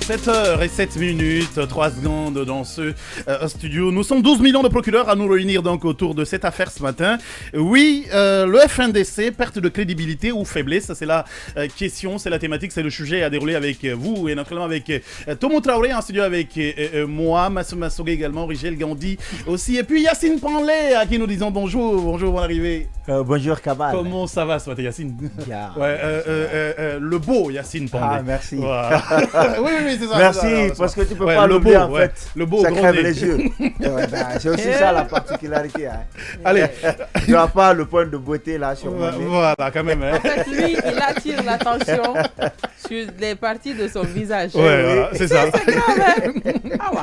7h07, 3 secondes dans ce studio. Nous sommes 12 millions de procureurs à nous réunir donc autour de cette affaire ce matin. Oui, le FNDC, perte de crédibilité ou faiblesse, c'est la question, c'est la thématique, c'est le sujet à dérouler avec vous et naturellement avec Tomo Traoré en studio avec moi, Massouma Sogé également, Rigel Gandhi aussi et puis Yacine Panlé à qui nous disons bonjour, bonjour, bon arrivée. Bonjour Kabal. Comment ça va ce matin Yacine? Yeah. Le beau Yacine Panlé. Ah merci. Voilà. oui, c'est ça. Merci, c'est ça. parce que tu peux pas l'oublier en fait. Le beau ça crève nez. les yeux. C'est aussi ça la particularité. Hein. Allez. Tu n'as pas le point de beauté là sur moi. Voilà, quand même. Hein. En fait, lui, il attire l'attention sur les parties de son visage. Ouais, voilà, c'est ça. C'est grave, hein. Ah ouais.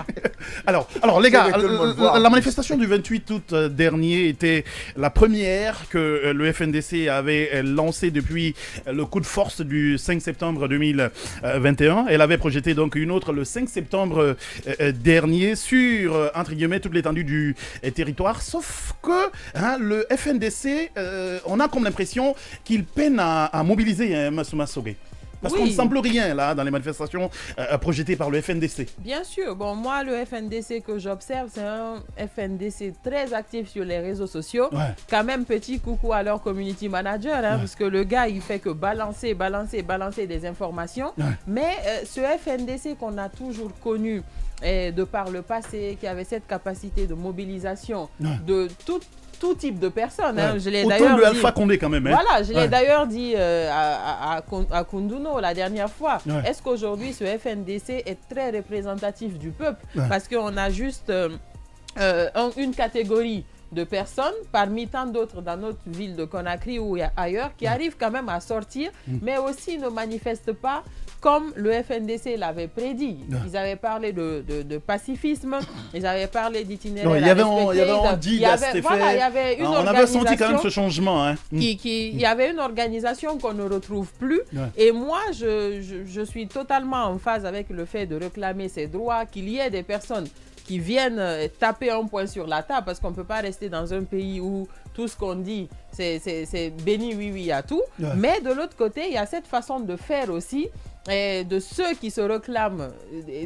Alors les gars, la plus. manifestation du 28 août dernier était la première que le FNDC avait lancée depuis le coup de force du 5 septembre 2021. Elle avait projeté donc une autre le 5 septembre dernier sur, entre guillemets, toute l'étendue du territoire. Sauf que le FNDC, on a comme l'impression qu'il peine à mobiliser Massouma Sogé. Parce qu'on ne semble rien là dans les manifestations projetées par le FNDC. Bien sûr. Bon, moi, le FNDC que j'observe, c'est un FNDC très actif sur les réseaux sociaux. Ouais. Quand même, petit coucou à leur community manager, parce que le gars, il fait que balancer des informations. Ouais. Mais ce FNDC qu'on a toujours connu de par le passé, qui avait cette capacité de mobilisation de tout type de personnes. Ouais. Je l'ai d'ailleurs dit... Alpha Condé quand même. Voilà, je l'ai d'ailleurs dit à Kunduno la dernière fois. Ouais. Est-ce qu'aujourd'hui, ce FNDC est très représentatif du peuple? Parce qu'on a juste une catégorie de personnes, parmi tant d'autres dans notre ville de Conakry ou ailleurs, qui arrivent quand même à sortir, mais aussi ne manifestent pas comme le FNDC l'avait prédit. Ils avaient parlé de pacifisme, ils avaient parlé d'itinéraire. Il y avait une on avait senti quand même ce changement. Hein. Il y avait une organisation qu'on ne retrouve plus. Et moi, je suis totalement en phase avec le fait de réclamer ces droits, qu'il y ait des personnes qui viennent taper un point sur la table, parce qu'on ne peut pas rester dans un pays où tout ce qu'on dit, c'est béni oui à tout. Mais de l'autre côté, il y a cette façon de faire aussi, et de ceux qui se réclament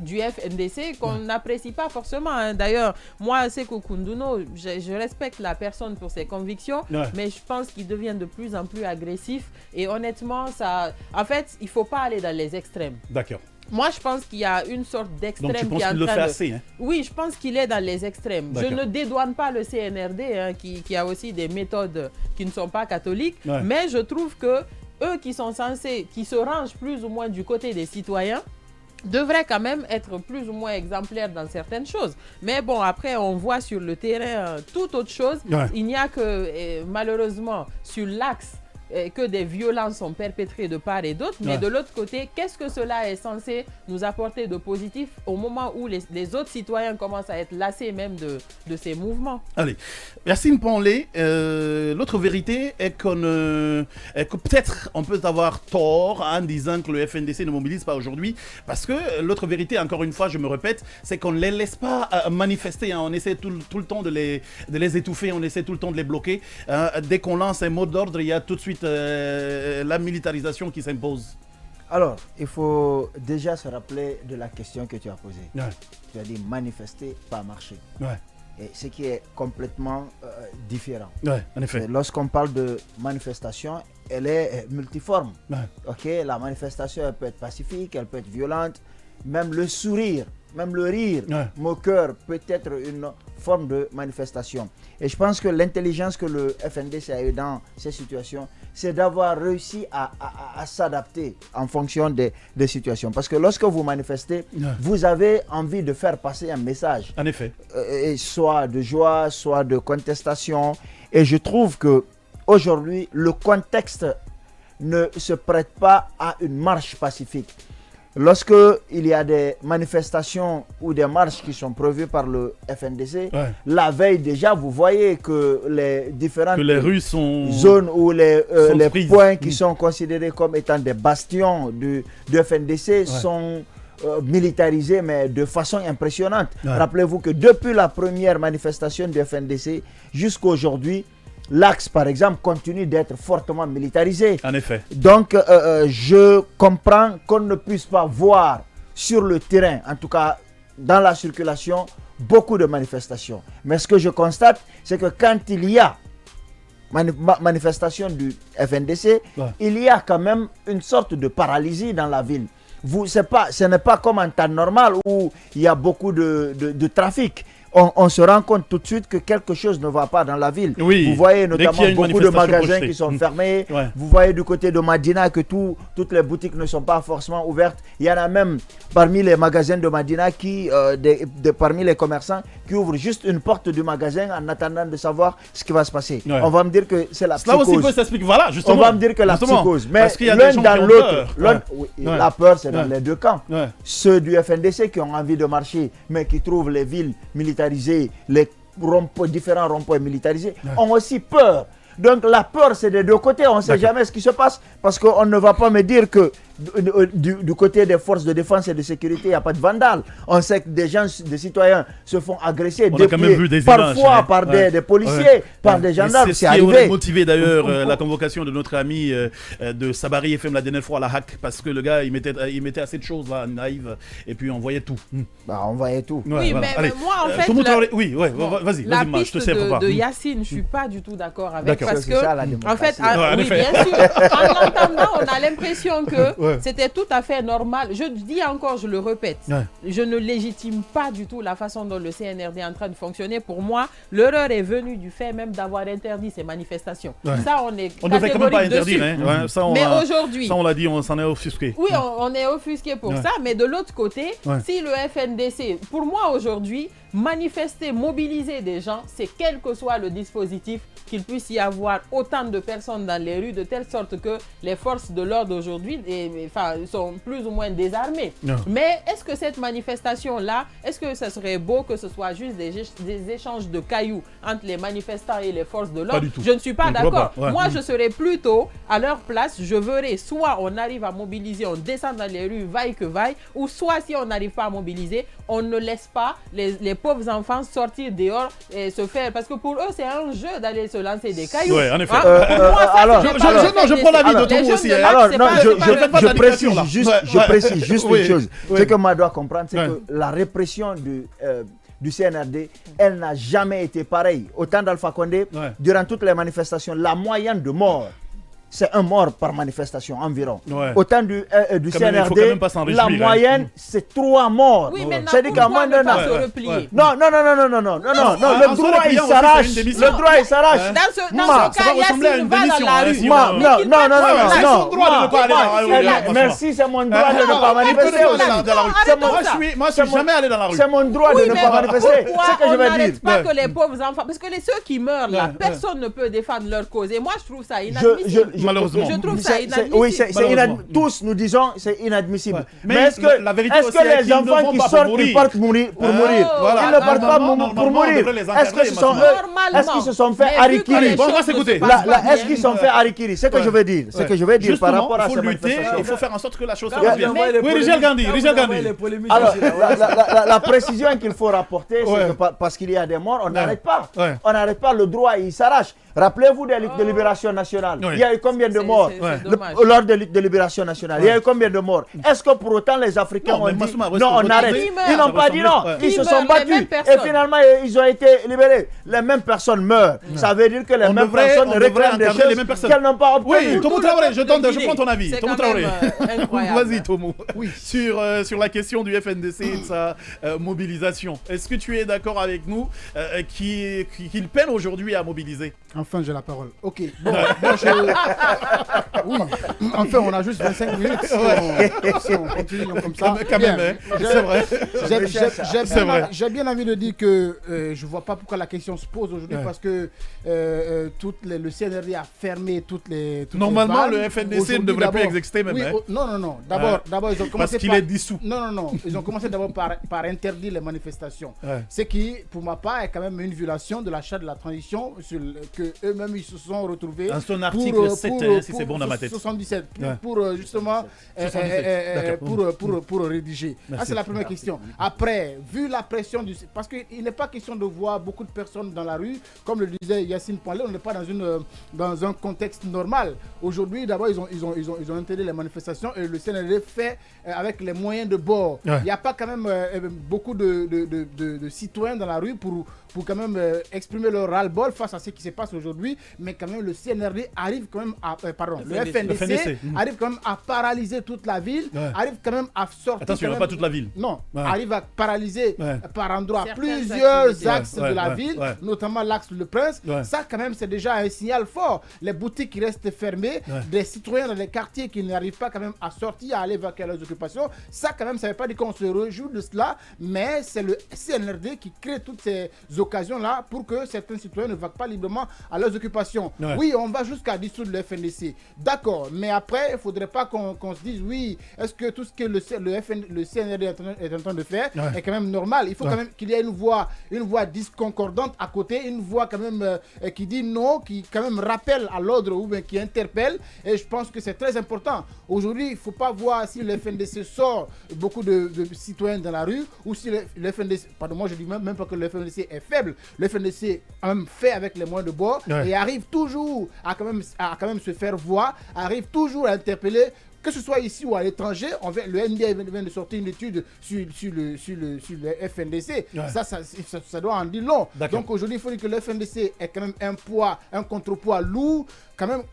du FNDC qu'on n'apprécie pas forcément. Hein. D'ailleurs, moi, Sekou Kunduno, je respecte la personne pour ses convictions, mais je pense qu'il devient de plus en plus agressif. Et honnêtement, en fait, il ne faut pas aller dans les extrêmes. D'accord. Moi, je pense qu'il y a une sorte d'extrême qui est en train de... Donc, tu penses qu'il le fait assez, hein? Oui, je pense qu'il est dans les extrêmes. Je ne dédouane pas le CNRD, qui a aussi des méthodes qui ne sont pas catholiques, mais je trouve que eux qui sont censés, qui se rangent plus ou moins du côté des citoyens, devraient quand même être plus ou moins exemplaires dans certaines choses. Mais bon, après, on voit sur le terrain toute autre chose. Il n'y a que, malheureusement, sur l'axe, que des violences sont perpétrées de part et d'autre, mais de l'autre côté, qu'est-ce que cela est censé nous apporter de positif au moment où les autres citoyens commencent à être lassés même de ces mouvements? Allez, Yacine Panlé, l'autre vérité est que peut-être on peut avoir tort en disant que le FNDC ne mobilise pas aujourd'hui, parce que l'autre vérité, encore une fois, je me répète, c'est qu'on ne les laisse pas manifester, on essaie tout le temps de les étouffer, on essaie tout le temps de les bloquer. Dès qu'on lance un mot d'ordre, il y a tout de suite la militarisation qui s'impose. Alors, il faut déjà se rappeler de la question que tu as posée. Tu as dit manifester, pas marcher. Et ce qui est complètement différent. En effet. Lorsqu'on parle de manifestation, elle est multiforme. La manifestation, elle peut être pacifique, elle peut être violente. Même le sourire, même le rire moqueur peut être une forme de manifestation. Et je pense que l'intelligence que le FNDC a eu dans ces situations, c'est d'avoir réussi à s'adapter en fonction des situations. Parce que lorsque vous manifestez, vous avez envie de faire passer un message. En effet. Soit de joie, soit de contestation. Et je trouve que aujourd'hui, le contexte ne se prête pas à une marche pacifique. Lorsque il y a des manifestations ou des marches qui sont prévues par le FNDC, la veille déjà, vous voyez que les différentes zones ou les points qui sont considérés comme étant des bastions du FNDC sont militarisés, mais de façon impressionnante. Rappelez-vous que depuis la première manifestation du FNDC jusqu'à aujourd'hui, l'axe, par exemple, continue d'être fortement militarisé. En effet. Donc, je comprends qu'on ne puisse pas voir sur le terrain, en tout cas dans la circulation, beaucoup de manifestations. Mais ce que je constate, c'est que quand il y a manifestation du FNDC, il y a quand même une sorte de paralysie dans la ville. Ce n'est pas comme en temps normal où il y a beaucoup de trafic. On se rend compte tout de suite que quelque chose ne va pas dans la ville. Oui, vous voyez notamment beaucoup de magasins qui sont fermés. Vous voyez du côté de Madina que toutes les boutiques ne sont pas forcément ouvertes. Il y en a même parmi les magasins de Madina, parmi les commerçants, qui ouvrent juste une porte du magasin en attendant de savoir ce qui va se passer. On va me dire que c'est la psychose. Cela aussi peut s'expliquer. Voilà, justement. On va me dire que la psychose. Mais l'un dans l'autre, la peur, c'est dans les deux camps. Ceux du FNDC qui ont envie de marcher, mais qui trouvent les villes militaires, les différents ronds-points militarisés, ont aussi peur. Donc la peur, c'est des deux côtés. On ne sait jamais ce qui se passe parce qu'on ne va pas me dire que du côté des forces de défense et de sécurité, il n'y a pas de vandales. On sait que des citoyens se font agresser, parfois par des policiers, par des gendarmes. C'est ce qui aurait motivé d'ailleurs la convocation de notre ami de Sabari FM la dernière fois à la HAC, parce que le gars, il mettait assez de choses là, naïves, et puis on voyait tout. On voyait tout. Oui, mais moi en fait, vas-y, la je te piste de Yacine, je ne suis pas du tout d'accord avec, parce que, en fait, bien sûr, en l'entendant, on a l'impression que c'était tout à fait normal. Je dis encore, je le répète, je ne légitime pas du tout la façon dont le CNRD est en train de fonctionner. Pour moi, l'erreur est venue du fait même d'avoir interdit ces manifestations. Ça, on est on ne devrait quand même pas interdire. Mais aujourd'hui, ça on l'a dit, on s'en est offusqué. Oui, on est offusqué pour ça. Mais de l'autre côté, si le FNDC, pour moi aujourd'hui, manifester, mobiliser des gens, c'est quel que soit le dispositif, qu'il puisse y avoir autant de personnes dans les rues, de telle sorte que les forces de l'ordre aujourd'hui sont plus ou moins désarmées. Mais est-ce que cette manifestation-là, est-ce que ce serait beau que ce soit juste des échanges de cailloux entre les manifestants et les forces de l'ordre? Je ne suis pas d'accord. Moi, je serais plutôt à leur place. Je verrais soit on arrive à mobiliser, on descend dans les rues, vaille que vaille, ou soit si on n'arrive pas à mobiliser, on ne laisse pas les pauvres enfants sortir dehors et se faire... Parce que pour eux, c'est un jeu d'aller se lancer des cailloux. Oui, en effet. Je prends l'avis de Tomo aussi. Alors, non, je précise juste une chose. Ce que moi dois comprendre, c'est que la répression du CNRD, elle n'a jamais été pareille. Au temps d'Alpha Condé, durant toutes les manifestations, la moyenne de morts, c'est un mort par manifestation environ. Au temps du CNRD, la moyenne, c'est 3 morts. Oui, mais pourquoi ne pas se replier? Non, le droit, il s'arrache. Le droit, il s'arrache. Dans ce cas, Yacine va dans la rue. Merci, c'est mon droit de ne pas manifester. Moi, je suis jamais allé dans la rue. C'est mon droit de ne pas manifester. C'est ce que je veux dire. On n'arrête pas que les pauvres enfants... Parce que ceux qui meurent là, personne ne peut défendre leur cause. Et moi, je trouve ça inadmissible. Malheureusement. Je trouve ça inadmissible. Oui, tous nous disons c'est inadmissible. Mais est-ce que les enfants qui sortent, ils partent pour mourir? Ils ne partent pas pour mourir. Est-ce qu'ils se sont fait harikiri? Est-ce qu'ils se sont fait harikiri? C'est ce que je veux dire. C'est ce que je veux dire par rapport à ces manifestations. Il faut faire en sorte que la chose soit bien. Oui, Richel Gandhi. Alors, la précision qu'il faut rapporter, c'est que parce qu'il y a des morts, on n'arrête pas. On n'arrête pas, le droit, il s'arrache. Rappelez-vous des luttes de libération nationale. Il y a eu combien de morts lors des luttes de libération nationale? Il y a eu combien de morts? Est-ce que pour autant les Africains ont dit non, on arrête? Ils n'ont pas dit non. Ils se sont battus et finalement ils ont été libérés. Les mêmes personnes meurent. Ça veut dire que les mêmes personnes réclament des choses qu'elles n'ont pas obtenues. Oui, Tomo Traoré, je prends ton avis. Tomo Traoré. Vas-y, Tomo. Sur la question du FNDC et de sa mobilisation. Est-ce que tu es d'accord avec nous qu'il peine aujourd'hui à mobiliser? Enfin, j'ai la parole. Ok. Bon, oui. Enfin, on a juste 25 minutes. Si on continue comme ça. Quand même, c'est vrai. J'ai bien envie de dire que je ne vois pas pourquoi la question se pose aujourd'hui parce que le CNRD a fermé toutes les. Normalement, le FNDC ne devrait plus exister même. Non. D'abord, ils ont commencé parce qu'il est dissous. Non. Ils ont commencé d'abord par interdire les manifestations. Ce qui, pour ma part, est quand même une violation de la charte de la transition que eux-mêmes ils se sont retrouvés. Dans son article 7, si c'est bon dans ma tête. 77, pour justement pour rédiger. Ça, c'est la première question. Après, vu la pression parce qu'il n'est pas question de voir beaucoup de personnes dans la rue, comme le disait Yacine Poinlé, on n'est pas dans un contexte normal. Aujourd'hui, d'abord, ils ont interdit les manifestations et le CNRD fait avec les moyens de bord. Il n'y a pas quand même beaucoup de citoyens dans la rue pour quand même exprimer leur ras-le-bol face à ce qui se passe aujourd'hui, mais quand même le CNRD arrive quand même à le FNDC arrive quand même à paralyser toute la ville, arrive quand même à sortir. Attention, pas toute la ville. Non, arrive à paralyser par endroits plusieurs axes de la ville, notamment l'axe Le Prince. Ça quand même c'est déjà un signal fort. Les boutiques qui restent fermées, des citoyens dans les quartiers qui n'arrivent pas quand même à sortir, à aller vaquer leurs occupations. Ça quand même ça ne veut pas dire qu'on se réjouit de cela, mais c'est le CNRD qui crée toutes ces occasions-là pour que certains citoyens ne vaquent pas librement à leurs occupations. Oui, on va jusqu'à dissoudre le FNDC. D'accord, mais après, il ne faudrait pas qu'on se dise, oui, est-ce que tout ce que le CNRD est en train de faire est quand même normal. Il faut quand même qu'il y ait une voix discordante à côté, une voix quand même qui dit non, qui quand même rappelle à l'ordre ou bien qui interpelle. Et je pense que c'est très important. Aujourd'hui, il ne faut pas voir si le FNDC sort beaucoup de citoyens dans la rue ou si le FNDC, pardon, moi je dis même pas que le FNDC est faible. Le FNDC a même fait avec les moyens de bord et arrive toujours à quand même se faire voir, arrive toujours à interpeller, que ce soit ici ou à l'étranger. Le NDA vient de sortir une étude sur le FNDC. Ça doit en dire long. Donc aujourd'hui, il faut dire que le FNDC est quand même un contrepoids lourd, quand même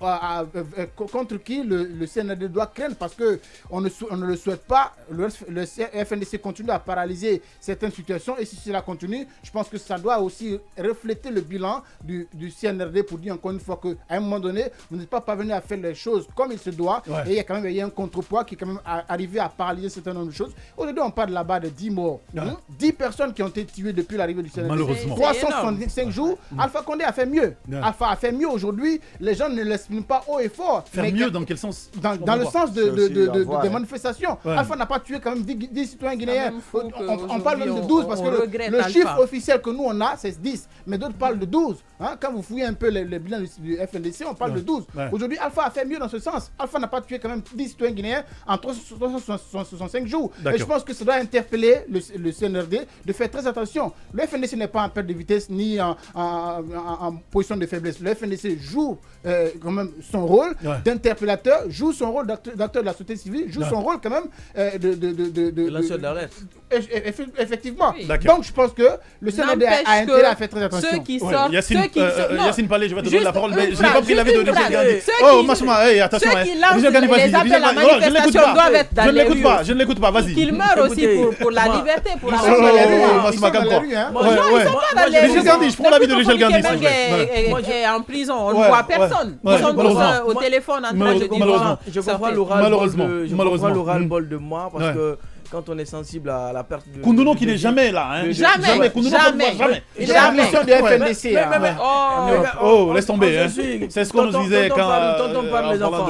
contre qui le CNRD doit craindre, parce qu'on ne le souhaite pas. Le FNDC continue à paralyser certaines situations, et si cela continue, je pense que ça doit aussi refléter le bilan du CNRD pour dire encore une fois qu'à un moment donné, vous n'êtes pas parvenu à faire les choses comme il se doit, et il y a quand même un contrepoids qui est quand même arrivé à paralyser un certain nombre de choses. Aujourd'hui, on parle là-bas de 10 morts. 10 personnes qui ont été tuées depuis l'arrivée du CNRD. Malheureusement. 365 jours. Alpha Condé a fait mieux. Alpha a fait mieux aujourd'hui. Les gens ne l'expriment pas haut et fort. Faire mieux dans quel sens? Dans le sens des manifestations. Alpha n'a pas tué quand même 10 citoyens guinéens. On parle même de 12 parce que le chiffre officiel que nous on a, c'est 10. Mais d'autres parlent de 12. Quand vous fouillez un peu les bilans du FNDC, on parle de 12. Aujourd'hui, Alpha a fait mieux dans ce sens. Alpha n'a pas tué quand même 10 citoyens guinéens en 365 jours. Et je pense que ça doit interpeller le CNRD de faire très attention. Le FNDC n'est pas en perte de vitesse ni en position de faiblesse. Le FNDC joue quand même son rôle d'interpellateur, joue son rôle d'acteur de la société civile, joue son rôle quand même de lanceur d'alerte. Effectivement. Donc je pense que le CNRD a intérêt à faire très attention. Ceux qui sortent, Yacine Palais, je vais te donner la parole, mais je n'ai pas pris l'avis de Richard Gandhi. Oh, Massouma, attention. Ceux qui lancent les appels à la manifestation doivent être dans les rues. Je ne l'écoute pas, vas-y. Qu'ils meurent aussi pour la liberté, pour la Ils sont dans les rues. Non, ils sont pas dans les rues. Richard Gandhi, je prends l'avis de Richard Gandhi. Est en prison, on ne voit personne. Ils sont tous au téléphone en train de dire. Je comprends le ras-le-bol de moi parce que quand on est sensible à la perte de... Koundounou qui n'est jamais là. Jamais. La mission du FNDC. Oh, laisse tomber. C'est ce qu'on nous disait quand on parle les enfants.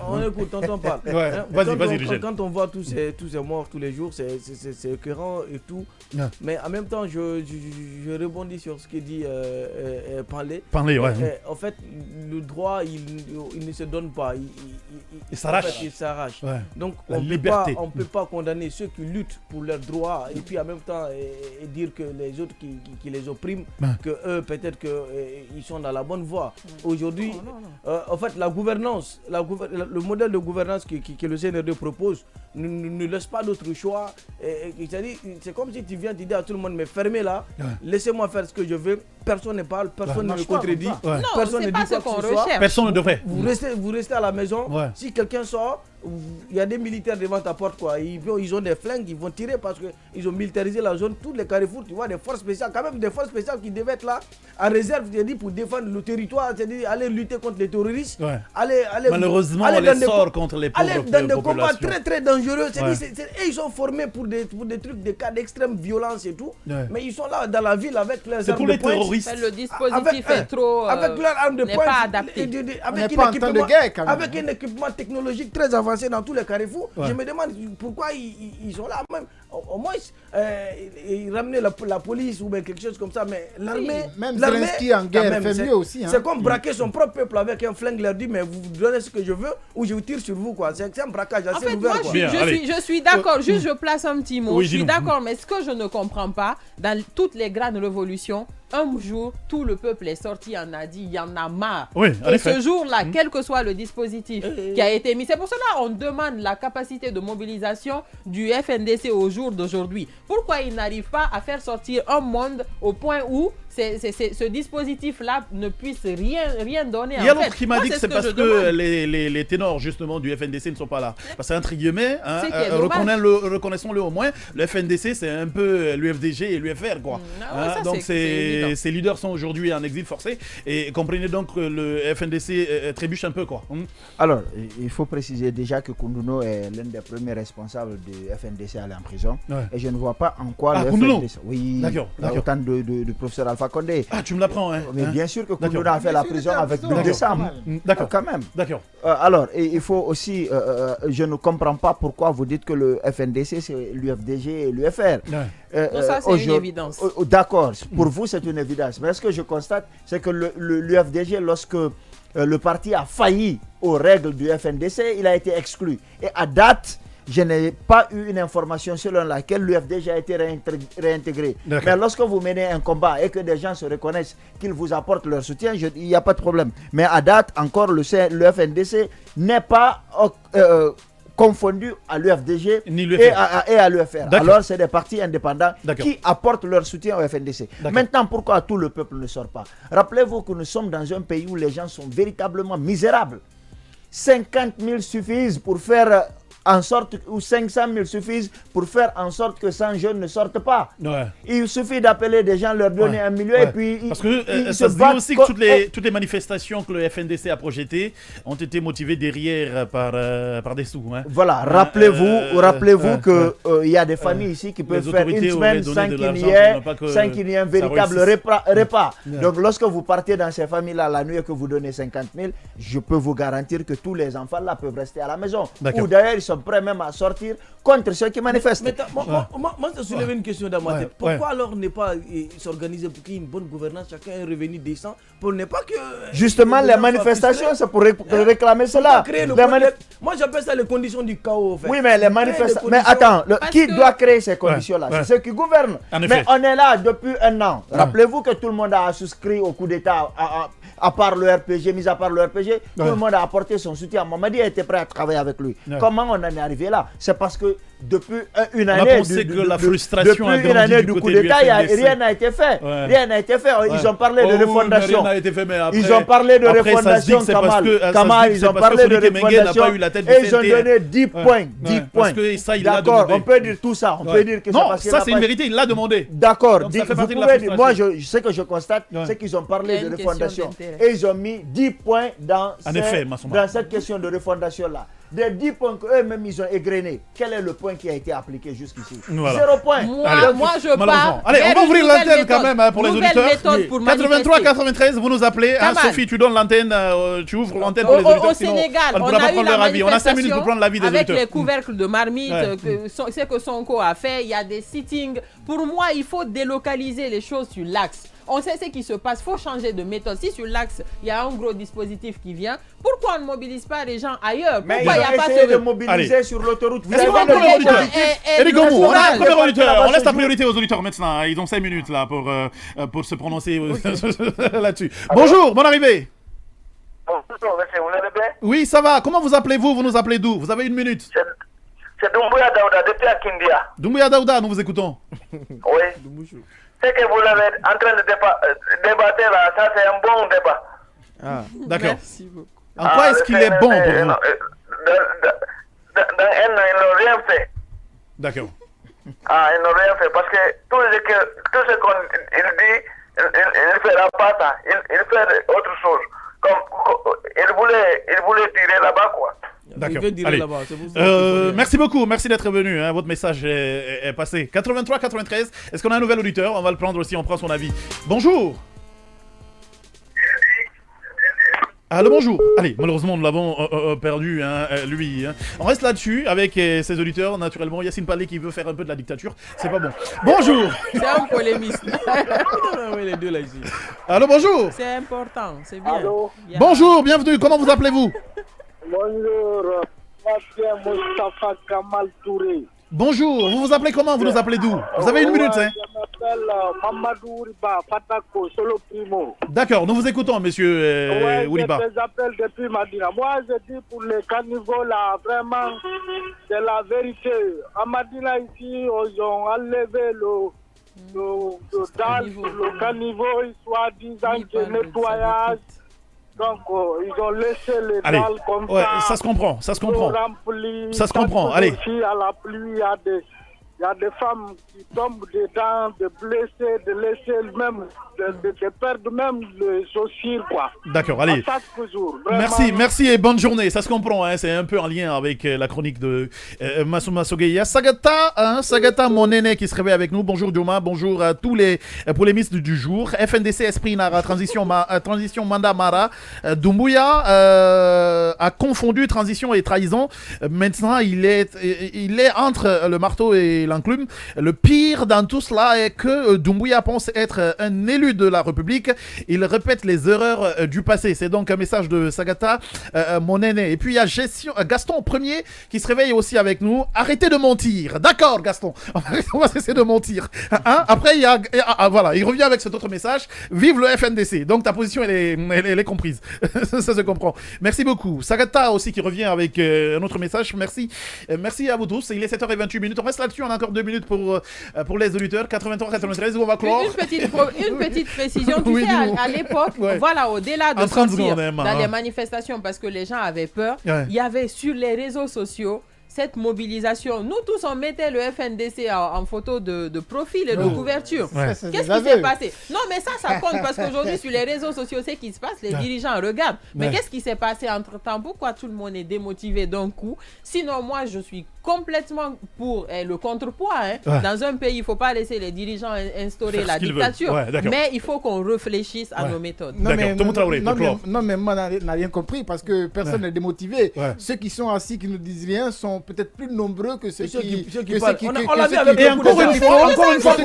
On écoute, tonton parle. Vas-y, Richard. Quand on voit tous ces morts tous les jours, c'est écœurant et tout. Mais en même temps, je rebondis sur ce que dit Parler. En fait, le droit, il ne se donne pas. Il s'arrache. Donc, on ne peut pas condamner ceux qui luttent pour leurs droits et puis en même temps et dire que les autres qui les oppriment, que eux peut-être qu'ils sont dans la bonne voie. Aujourd'hui, en fait, la gouvernance, le modèle de gouvernance que le CNRD propose ne laisse pas d'autre choix. C'est comme si tu viens te dire à tout le monde, mais fermez là, laissez-moi faire ce que je veux. Personne ne parle, personne ne me contredit, personne ne dit quoi que ce soit. Personne ne devrait. Vous restez à la maison. Si quelqu'un sort, il y a des militaires devant ta porte, quoi. Ils ont des flingues, ils vont tirer parce qu'ils ont militarisé la zone. Tous les carrefours, tu vois, des forces spéciales, quand même des forces spéciales qui devaient être là en réserve, pour défendre le territoire, c'est-à-dire aller lutter contre les terroristes. Malheureusement, on les sort contre les pauvres populations. Aller dans des combats très très dangereux. Et ils sont formés pour des trucs, des cas d'extrême violence et tout. Mais ils sont là dans la ville avec leurs armes de pointe. Le dispositif est trop avec leurs armes de pointe, pas adapté. avec un équipement technologique très avancé. Français dans tous les carrefours. Je me demande pourquoi ils sont là. Même, au moins, ils ramenaient la police ou bien quelque chose comme ça. Mais l'armée... Même Zelensky en guerre fait mieux aussi. C'est comme braquer son propre peuple avec un flingue, leur dit mais vous donnez ce que je veux ou je vous tire sur vous. C'est un braquage assez ouvert. En fait, moi, je suis d'accord. Juste, je place un petit mot. Je suis d'accord, mais ce que je ne comprends pas, dans toutes les grandes révolutions, un jour, tout le peuple est sorti, en a dit, il y en a marre. Et ce jour-là, quel que soit le dispositif qui a été mis, c'est pour cela qu'on demande la capacité de mobilisation du FNDC au jour d'aujourd'hui. Pourquoi ils n'arrivent pas à faire sortir un monde au point où ce dispositif-là ne puisse rien donner. Il y a l'autre qui m'a dit que c'est parce que les ténors justement du FNDC ne sont pas là. Parce que entre guillemets, reconnaissons-le au moins, le FNDC c'est un peu l'UFDG et l'UFR quoi. Donc ces leaders sont aujourd'hui en exil forcé et comprenez donc que le FNDC trébuche un peu quoi. Alors, il faut préciser déjà que Koundouno est l'un des premiers responsables du FNDC à aller en prison. Et je ne vois pas en quoi le FNDC... Oui, d'accord. Autant de professeur Alpha Condé. Ah, tu me l'apprends, hein. Mais bien sûr que Koundouno a fait la prison avec Bill Dessam. D'accord. Quand même. D'accord. Alors, il faut aussi... je ne comprends pas pourquoi vous dites que le FNDC, c'est l'UFDG et l'UFR. Ça, c'est une évidence. D'accord. Pour vous, c'est une évidence. Mais ce que je constate, c'est que l'UFDG, lorsque le parti a failli aux règles du FNDC, il a été exclu. Et à date... je n'ai pas eu une information selon laquelle l'UFDG a été réintégré. Mais lorsque vous menez un combat et que des gens se reconnaissent qu'ils vous apportent leur soutien, il n'y a pas de problème. Mais à date, encore, le FNDC n'est pas confondu à l'UFDG et à l'UFR. Alors, c'est des partis indépendants qui apportent leur soutien au FNDC. Maintenant, pourquoi tout le peuple ne sort pas? Rappelez-vous que nous sommes dans un pays où les gens sont véritablement misérables. 50 000 suffisent pour faire... en sorte, ou 500 000 suffisent pour faire en sorte que 100 jeunes ne sortent pas. Il suffit d'appeler des gens, leur donner 1 million et puis parce que ça se dit aussi que toutes les manifestations que le FNDC a projetées ont été motivées derrière par des sous. Voilà, rappelez-vous qu'il y a des familles ici qui peuvent faire une semaine sans qu'il y ait un véritable repas. Donc lorsque vous partez dans ces familles-là la nuit et que vous donnez 50 000, je peux vous garantir que tous les enfants là peuvent rester à la maison. Ou d'ailleurs, ils sont prêts même à sortir contre ceux qui manifestent. Mais moi, ça soulève une question dans ma tête. Pourquoi alors ne pas s'organiser pour qu'il y ait une bonne gouvernance, chacun un revenu décent, pour ne pas que... Justement, les manifestations, c'est pour réclamer cela. Moi, j'appelle ça les conditions du chaos. Oui, mais les manifestations... Mais attends, qui doit créer ces conditions-là? C'est ceux qui gouvernent. Mais on est là depuis 1 an. Rappelez-vous que tout le monde a souscrit au coup d'État, à part le RPG, mis à part le RPG, tout le monde a apporté son soutien. Mamadi a été prêt à travailler avec lui. Comment on en est arrivé là? C'est parce que depuis une année du coup d'État, rien n'a été fait. Rien n'a été fait. Ils ont parlé de refondation. Ils ont parlé de refondation, Kamal. Ils ont parlé de refondation. Et ils ont donné 10 points. 10 points. D'accord, on peut dire tout ça. On peut dire que non, ça c'est une vérité, il l'a demandé. D'accord. Moi, ce que je constate, c'est qu'ils ont parlé de refondation. Et ils ont mis 10 points dans cette question de refondation-là. Des 10 points qu'eux-mêmes ils ont égrenés. Quel est le point qui a été appliqué jusqu'ici? 0 point. Moi je pars. Allez, on va ouvrir l'antenne quand même pour les auditeurs. 83 93, vous nous appelez. Sophie, tu donnes l'antenne, tu ouvres l'antenne pour les auditeurs. Au Sénégal, on a eu la manifestation. On a 5 minutes pour prendre l'avis des auditeurs. Avec les couvercles de marmite, c'est que Sonko a fait. Il y a des sittings. Pour moi, il faut délocaliser les choses sur l'axe. On sait ce qui se passe, il faut changer de méthode. Si sur l'axe, il y a un gros dispositif qui vient, pourquoi on ne mobilise pas les gens ailleurs? Mais pourquoi il n'y a pas de mobiliser sur l'autoroute? Eric Gomou, on a un premier auditeur. On laisse la priorité aux auditeurs maintenant. Ils ont 5 minutes là pour se prononcer là-dessus. Bonjour, bonne arrivée. Bonjour, monsieur, vous allez bien? Oui, ça va. Comment vous appelez-vous? Vous nous appelez d'où? Vous avez 1 minute. C'est Doumbouya Daouda, depuis à Kindia. Doumbouya Daouda, nous vous écoutons. Oui. Ce que vous êtes en train de débattre là, ça c'est un bon débat. D'accord. Merci beaucoup. En quoi est-ce qu'il est bon pour vous? Dans 1 an, ils n'ont rien fait. D'accord. Ils n'ont rien fait parce que tout ce qu'on dit, il ne fera pas ça. Il fait autre chose. Comme il voulait tirer là-bas quoi. D'accord. Merci beaucoup, merci d'être venu. Votre message est passé. 83 93. Est-ce qu'on a un nouvel auditeur? On va le prendre aussi, on prend son avis. Bonjour. Allô, bonjour. Allez, malheureusement, nous l'avons perdu, hein, lui. Hein. On reste là-dessus avec ses auditeurs, naturellement. Yacine Palé qui veut faire un peu de la dictature. C'est pas bon. Bonjour. C'est un polémiste. Les deux là ici. Allô, bonjour. C'est important, c'est bien. Allô. Bonjour, bienvenue. Comment vous appelez-vous? Bonjour, moi Moustapha Kamal Touré. Bonjour, vous vous appelez comment? Vous nous appelez d'où? Vous avez une minute, hein? Je m'appelle Mamadou Riba Fatako, Solo Primo. D'accord, nous vous écoutons, monsieur Ouliba. Je appelle depuis Madina. Moi, je dis pour les caniveaux là, vraiment, c'est la vérité. À Madina, ici, ils ont enlevé le caniveau, soi-disant de nettoyage. Donc, ils ont laissé les dalles comme ça se comprend, ça se comprend. Ça se comprend, allez. À la pluie, il y a des femmes qui tombent dedans, de blessés, de laisser même, de perdre même les chaussures, quoi. D'accord, allez. Jour, merci et bonne journée. Ça se comprend, hein, c'est un peu en lien avec la chronique de Massouma Sogeya. Sagata, mon aîné qui se réveille avec nous. Bonjour Dioma, bonjour à tous les polémistes du jour. FNDC Esprit Nara, transition Manda Mara. Doumbouya a confondu transition et trahison. Maintenant, il est entre le marteau et l'enclume. Le pire dans tout cela est que Doumbouya pense être un élu de la République. Il répète les erreurs du passé. C'est donc un message de Sagata, mon aîné. Et puis il y a Gaston Premier qui se réveille aussi avec nous. Arrêtez de mentir. D'accord, Gaston. On va cesser de mentir. Hein? Après, voilà, il revient avec cet autre message. Vive le FNDC. Donc ta position, elle est comprise. Ça se comprend. Merci beaucoup. Sagata aussi qui revient avec un autre message. Merci à vous tous. Il est 7h28. On reste là-dessus. On a encore 2 minutes pour les auditeurs. 83-93 où on va clore. Une petite précision. Tu sais, à l'époque, voilà, au-delà de sortir dans les manifestations parce que les gens avaient peur, il y avait sur les réseaux sociaux cette mobilisation. Nous tous, on mettait le FNDC en photo de profil et de couverture. Qu'est-ce qui s'est passé? Non, mais ça compte parce qu'aujourd'hui, sur les réseaux sociaux, c'est ce qui se passe. Les dirigeants regardent. Mais qu'est-ce qui s'est passé entre-temps? Pourquoi tout le monde est démotivé d'un coup? Sinon, moi, je suis complètement pour le contrepoids. Hein. Dans un pays, il ne faut pas laisser les dirigeants instaurer la dictature. Mais il faut qu'on réfléchisse à nos méthodes. Non, mais moi, n'a rien compris parce que personne n'est démotivé. Ceux qui sont assis, qui ne disent rien, sont peut-être plus nombreux que ceux qui parlent. Et encore une fois,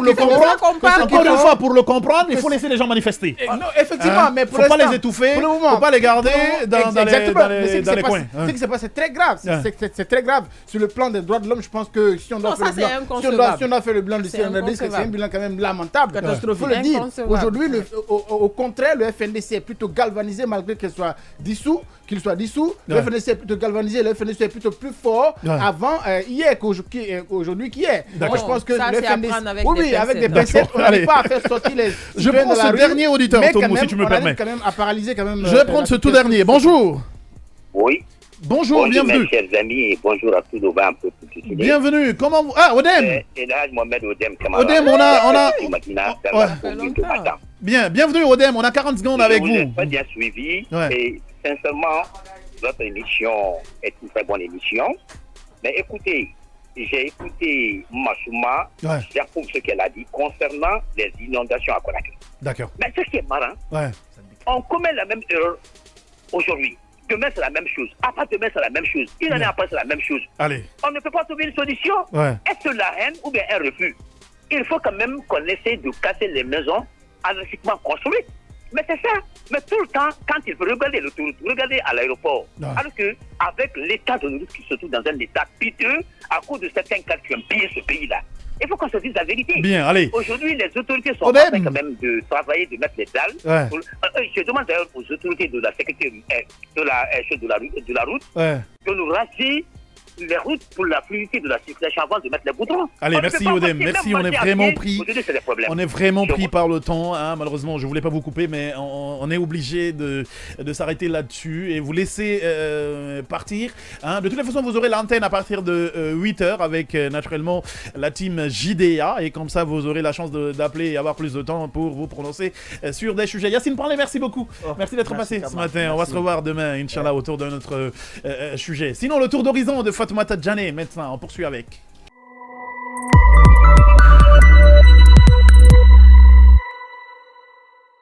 pour le comprendre, il faut laisser les gens manifester. Effectivement, mais pour l'instant, il ne faut pas les étouffer, il ne faut pas les garder dans les coins. Ce qui s'est passé, c'est très grave. C'est très grave. Sur le plan des droits de l'homme, je pense que si on doit faire le bilan du CNRD, c'est un bilan quand même lamentable. Il faut le dire. Aujourd'hui, au contraire, le FNDC est plutôt galvanisé malgré qu'il soit dissous. Le FNDC est plutôt galvanisé, le FNDC est plutôt plus fort avant hier qu'aujourd'hui qui est. Moi, je pense que le FNDC, avec des pincettes, on n'arrive pas à faire sortir les. Je prends ce dernier auditeur, Tomo, si tu me permets. Quand même à paralyser quand même. Je vais prendre ce tout dernier. Bonjour. Oui. Bonjour, bienvenue. Mes chers amis, et bonjour à tous nos un peu plus. Bienvenue. Comment vous... Ah, Odem. Mohamed Odem. Odem, on a... Bien, bienvenue Odem, on a 40 secondes avec vous. Vous êtes très bien suivi et sincèrement, votre émission est une très bonne émission. Mais écoutez, j'ai écouté Massouma, j'approuve ce qu'elle a dit concernant les inondations à Conakry. D'accord. Mais ce qui est marrant, on commet la même erreur aujourd'hui. Demain, c'est la même chose. Après demain, c'est la même chose. Une année après, c'est la même chose. Allez. On ne peut pas trouver une solution. Est-ce la haine ou bien un refus? Il faut quand même qu'on essaie de casser les maisons anarchiquement construites. Mais c'est ça. Mais tout le temps, quand il faut regarder l'autoroute, regarder à l'aéroport, alors qu'avec l'état de nos routes qui se trouve dans un état piteux, à cause de certains cas qui ont pillé ce pays-là, il faut qu'on se dise la vérité. Bien, allez. Aujourd'hui, les autorités sont en train quand même de travailler, de mettre les dalles. Je demande d'ailleurs aux autorités de la sécurité de la route de nous rassurer les routes pour la fluidité de la circulation avant de mettre les boutons. Allez, merci Odem, merci, on est vraiment pris. On est vraiment pris par le temps, hein. Malheureusement, je voulais pas vous couper, mais on est obligé de s'arrêter là-dessus et vous laisser partir. Hein. De toutes les façons, vous aurez l'antenne à partir de 8h avec naturellement la team JDA et comme ça, vous aurez la chance d'appeler et avoir plus de temps pour vous prononcer sur des sujets. Yacine Parlé, merci beaucoup. Merci d'être passé ce matin. On va se revoir demain, Inch'Allah, autour d'un autre sujet. Sinon, le tour d'horizon de Fatoumata Djane, maintenant, on poursuit avec.